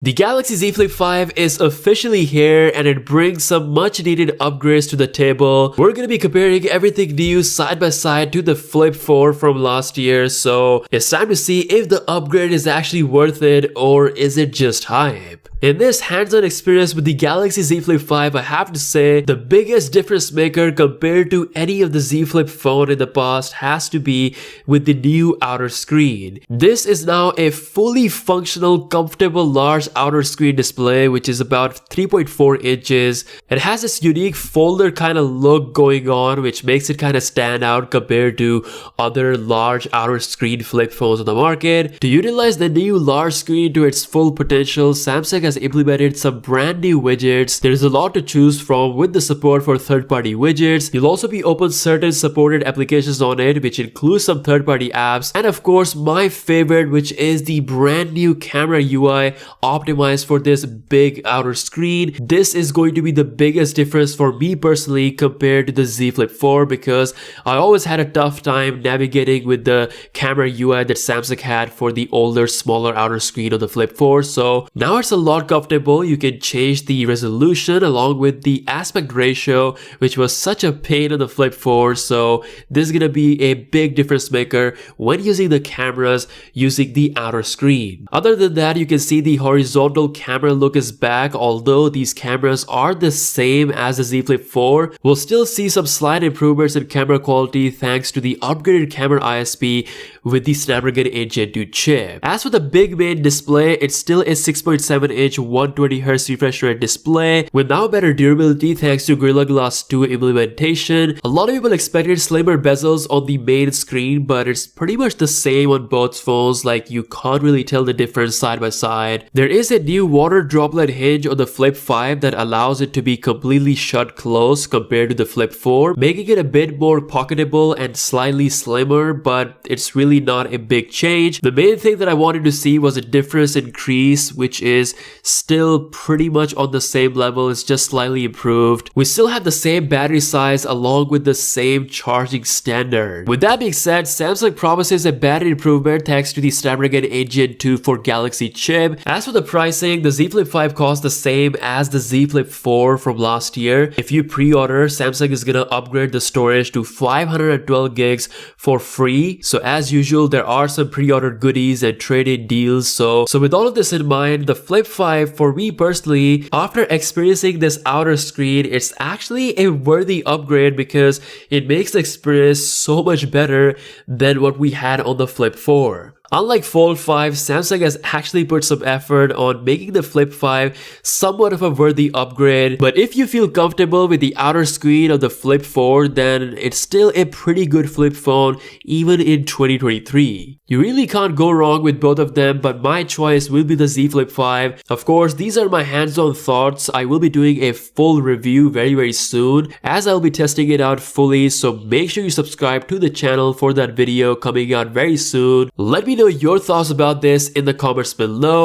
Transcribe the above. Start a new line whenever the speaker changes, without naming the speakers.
The Galaxy Z Flip 5 is officially here and it brings some much needed upgrades to the table. We're gonna be comparing everything new side by side to the Flip 4 from last year, so it's time to see if the upgrade is actually worth it or is it just hype. In this hands-on experience with the Galaxy Z Flip 5, I have to say the biggest difference maker compared to any of the Z Flip phone in the past has to be with the new outer screen. This is now a fully functional, comfortable, large outer screen display which is about 3.4 inches. It has this unique folder kind of look going on which makes it kind of stand out compared to other large outer screen flip phones on the market. To utilize the new large screen to its full potential, Samsung has implemented some brand new widgets. There's a lot to choose from with the support for third-party widgets. You'll also be open certain supported applications on it, which includes some third-party apps, and of course my favorite, which is the brand new camera UI optimized for this big outer screen. This is going to be the biggest difference for me personally compared to the Z Flip 4 because I always had a tough time navigating with the camera UI that Samsung had for the older, smaller outer screen of the Flip 4. So now it's a lot comfortable. You can change the resolution along with the aspect ratio, which was such a pain on the Flip 4. So this is gonna be a big difference maker when using the cameras using the outer screen. Other than that, you can see the horizontal camera look is back. Although these cameras are the same as the Z Flip 4, we'll still see some slight improvements in camera quality thanks to the upgraded camera ISP with the Snapdragon 8 Gen 2 chip. As for the big main display, it's still a 6.7-inch 120Hz refresh rate display with now better durability thanks to Gorilla Glass 2 implementation. A lot of people expected slimmer bezels on the main screen, but it's pretty much the same on both phones, like you can't really tell the difference side by side. There is a new water droplet hinge on the Flip 5 that allows it to be completely shut closed compared to the Flip 4, making it a bit more pocketable and slightly slimmer, but it's really not a big change. The main thing that I wanted to see was a difference in crease, which is still pretty much on the same level. It's just slightly improved. We still have the same battery size along with the same charging standard. With that being said, Samsung promises a battery improvement thanks to the Snapdragon 8 Gen 2 for Galaxy chip. As for the pricing, the Z Flip 5 costs the same as the Z Flip 4 from last year. If you pre-order, Samsung is gonna upgrade the storage to 512 gigs for free. So as usual, there are some pre-order goodies and trade-in deals. So with all of this in mind, the Flip 5 for me personally, after experiencing this outer screen, it's actually a worthy upgrade because it makes the experience so much better than what we had on the Flip 4. Unlike Fold 5, Samsung has actually put some effort on making the Flip 5 somewhat of a worthy upgrade, but if you feel comfortable with the outer screen of the Flip 4, then it's still a pretty good flip phone even in 2023. You really can't go wrong with both of them, but my choice will be the Z Flip 5. Of course, these are my hands-on thoughts. I will be doing a full review very soon as I'll be testing it out fully, so make sure you subscribe to the channel for that video coming out very soon. Let me know your thoughts about this in the comments below.